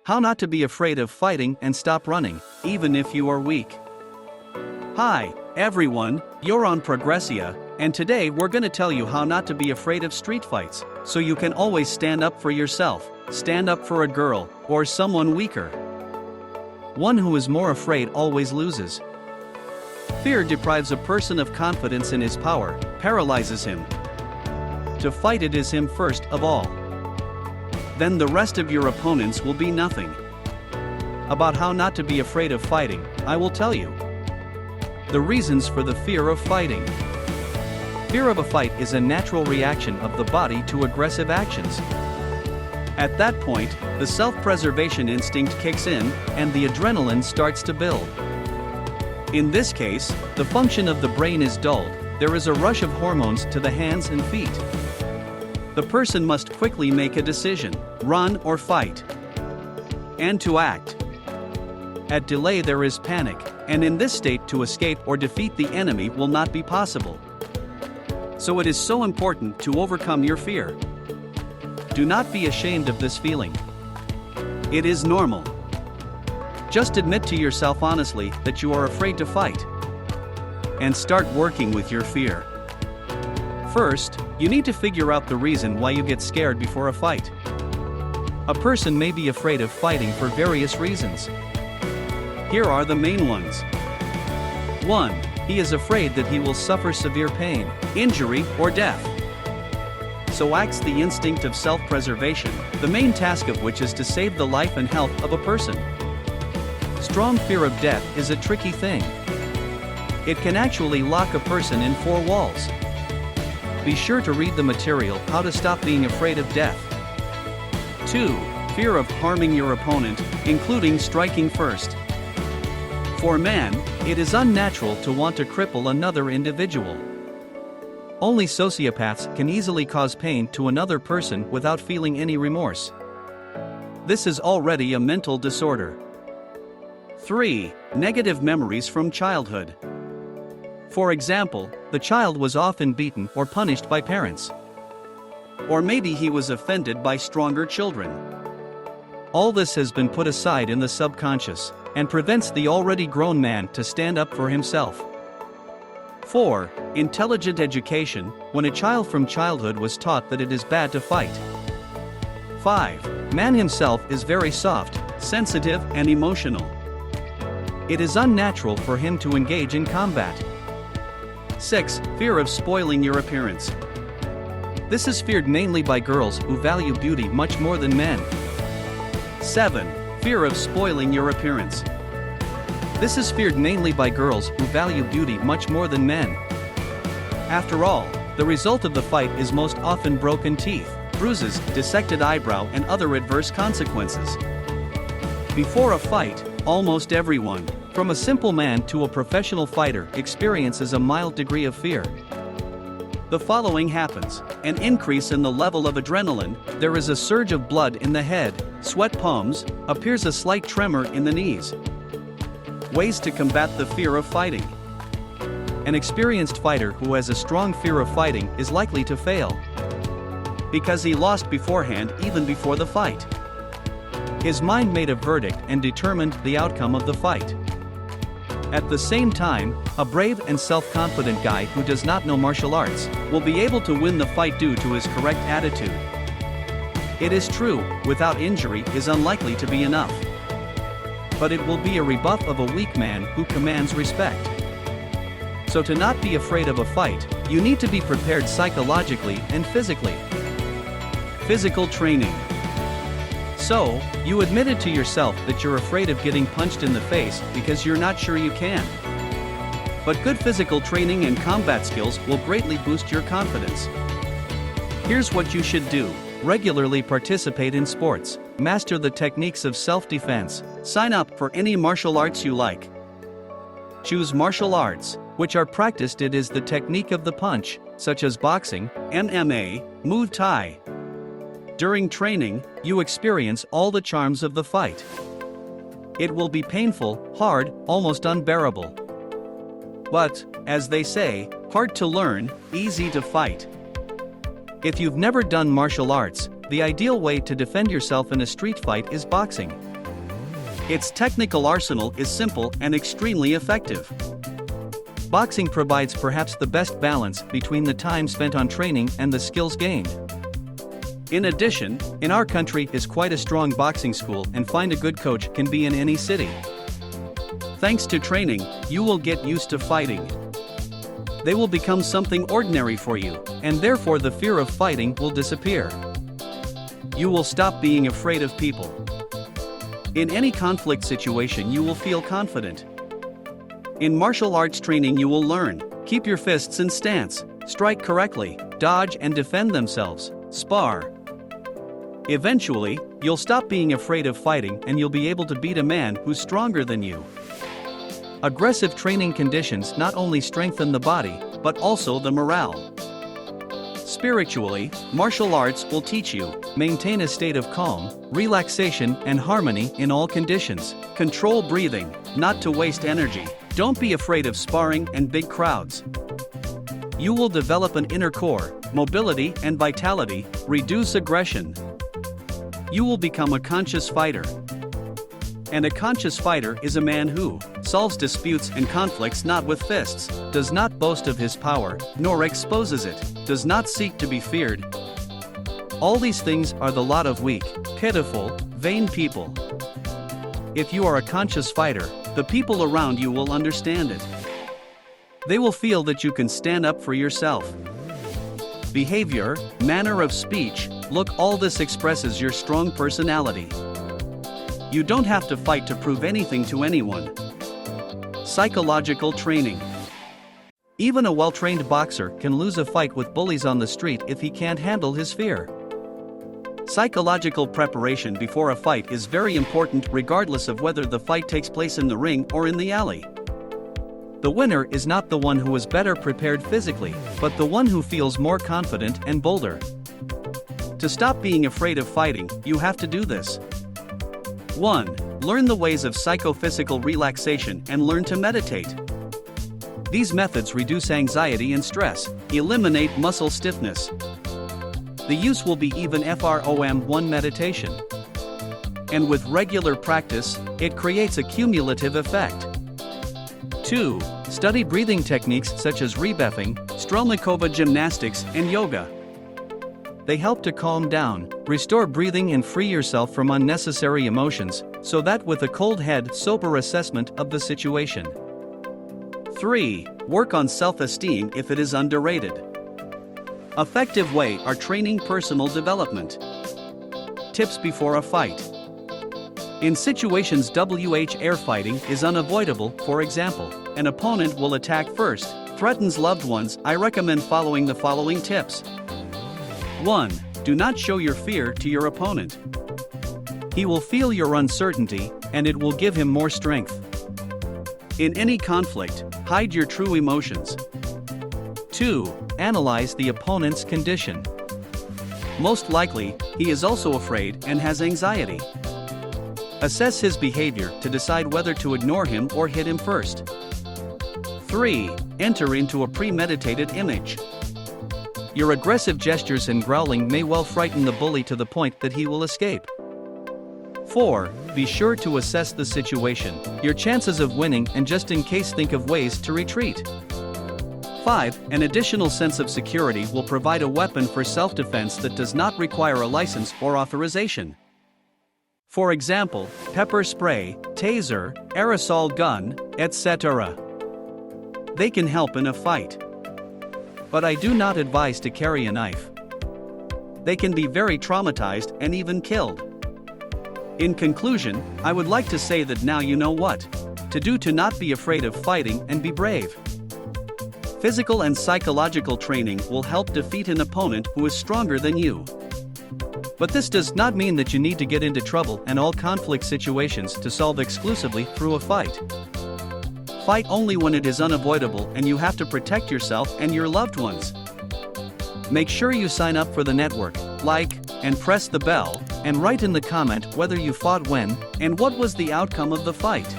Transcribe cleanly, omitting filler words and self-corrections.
How not to be afraid of fighting and stop running, even if you are weak. Hi, everyone, you're on Progressia, and today we're gonna tell you how not to be afraid of street fights, so you can always stand up for yourself, stand up for a girl, or someone weaker. One who is more afraid always loses. Fear deprives a person of confidence in his power, paralyzes him. To fight it is him first of all. Then the rest of your opponents will be nothing. About how not to be afraid of fighting, I will tell you. The reasons for the fear of fighting. Fear of a fight is a natural reaction of the body to aggressive actions. At that point, the self-preservation instinct kicks in, and the adrenaline starts to build. In this case, the function of the brain is dulled, there is a rush of hormones to the hands and feet. The person must quickly make a decision, run or fight. And to act. At delay there is panic, and in this state to escape or defeat the enemy will not be possible. So it is so important to overcome your fear. Do not be ashamed of this feeling. It is normal. Just admit to yourself honestly that you are afraid to fight. And start working with your fear. First, you need to figure out the reason why you get scared before a fight. A person may be afraid of fighting for various reasons. Here are the main ones. 1. He is afraid that he will suffer severe pain, injury, or death. So acts the instinct of self-preservation, the main task of which is to save the life and health of a person. Strong fear of death is a tricky thing. It can actually lock a person in four walls. Be sure to read the material How to Stop Being Afraid of Death. 2. Fear of harming your opponent, including striking first. For man, it is unnatural to want to cripple another individual. Only sociopaths can easily cause pain to another person without feeling any remorse. This is already a mental disorder. 3. Negative memories from childhood. For example, the child was often beaten or punished by parents. Or maybe he was offended by stronger children. All this has been put aside in the subconscious, and prevents the already grown man to stand up for himself. 4. Intelligent education, when a child from childhood was taught that it is bad to fight. 5. Man himself is very soft, sensitive, and emotional. It is unnatural for him to engage in combat. 6. Fear of spoiling your appearance. This is feared mainly by girls who value beauty much more than men. 7. Fear of spoiling your appearance. This is feared mainly by girls who value beauty much more than men. After all, the result of the fight is most often broken teeth, bruises, dissected eyebrow, and other adverse consequences. Before a fight, almost everyone, from a simple man to a professional fighter, experiences a mild degree of fear. The following happens: an increase in the level of adrenaline, there is a surge of blood in the head, sweat palms, appears a slight tremor in the knees. Ways to combat the fear of fighting. An experienced fighter who has a strong fear of fighting is likely to fail. Because he lost beforehand, even before the fight. His mind made a verdict and determined the outcome of the fight. At the same time, a brave and self-confident guy who does not know martial arts will be able to win the fight due to his correct attitude. It is true, without injury is unlikely to be enough. But it will be a rebuff of a weak man who commands respect. So to not be afraid of a fight, you need to be prepared psychologically and physically. Physical training. So, you admitted to yourself that you're afraid of getting punched in the face because you're not sure you can. But good physical training and combat skills will greatly boost your confidence. Here's what you should do. Regularly participate in sports, master the techniques of self-defense, sign up for any martial arts you like. Choose martial arts, which are practiced. It is the technique of the punch, such as boxing, MMA, Muay Thai. During training, you experience all the charms of the fight. It will be painful, hard, almost unbearable. But, as they say, hard to learn, easy to fight. If you've never done martial arts, the ideal way to defend yourself in a street fight is boxing. Its technical arsenal is simple and extremely effective. Boxing provides perhaps the best balance between the time spent on training and the skills gained. In addition, in our country is quite a strong boxing school, and find a good coach can be in any city. Thanks to training, you will get used to fighting. They will become something ordinary for you, and therefore the fear of fighting will disappear. You will stop being afraid of people. In any conflict situation you will feel confident. In martial arts training you will learn, keep your fists in stance, strike correctly, dodge and defend themselves, spar. Eventually, you'll stop being afraid of fighting and you'll be able to beat a man who's stronger than you. Aggressive training conditions not only strengthen the body, but also the morale. Spiritually, martial arts will teach you, maintain a state of calm, relaxation and harmony in all conditions, control breathing, not to waste energy, don't be afraid of sparring and big crowds. You will develop an inner core, mobility and vitality, reduce aggression. You will become a conscious fighter. And a conscious fighter is a man who solves disputes and conflicts not with fists, does not boast of his power, nor exposes it, does not seek to be feared. All these things are the lot of weak, pitiful, vain people. If you are a conscious fighter, the people around you will understand it. They will feel that you can stand up for yourself. Behavior, manner of speech, look, all this expresses your strong personality. You don't have to fight to prove anything to anyone. Psychological training. Even a well-trained boxer can lose a fight with bullies on the street if he can't handle his fear. Psychological preparation before a fight is very important regardless of whether the fight takes place in the ring or in the alley. The winner is not the one who is better prepared physically, but the one who feels more confident and bolder. To stop being afraid of fighting, you have to do this. 1. Learn the ways of psychophysical relaxation and learn to meditate. These methods reduce anxiety and stress, eliminate muscle stiffness. The use will be even from meditation. And with regular practice, it creates a cumulative effect. 2. Study breathing techniques such as rebuffing, Strelnikova gymnastics, and yoga. They help to calm down, restore breathing and free yourself from unnecessary emotions, so that with a cold head, sober assessment of the situation. 3. Work on self-esteem if it is underrated. Effective way are training personal development. Tips before a fight. In situations air fighting is unavoidable, for example, an opponent will attack first, threatens loved ones, I recommend following the following tips. 1. Do not show your fear to your opponent. He will feel your uncertainty, and it will give him more strength. In any conflict, hide your true emotions. 2. Analyze the opponent's condition. Most likely, he is also afraid and has anxiety. Assess his behavior to decide whether to ignore him or hit him first. 3. Enter into a premeditated image. Your aggressive gestures and growling may well frighten the bully to the point that he will escape. 4. Be sure to assess the situation, your chances of winning, and just in case think of ways to retreat. 5. An additional sense of security will provide a weapon for self-defense that does not require a license or authorization. For example, pepper spray, taser, aerosol gun, etc. They can help in a fight. But I do not advise to carry a knife. They can be very traumatized and even killed. In conclusion, I would like to say that now you know what to do to not be afraid of fighting and be brave. Physical and psychological training will help defeat an opponent who is stronger than you. But this does not mean that you need to get into trouble and all conflict situations to solve exclusively through a fight. Fight only when it is unavoidable and you have to protect yourself and your loved ones. Make sure you sign up for the network, like, and press the bell, and write in the comment whether you fought when, and what was the outcome of the fight.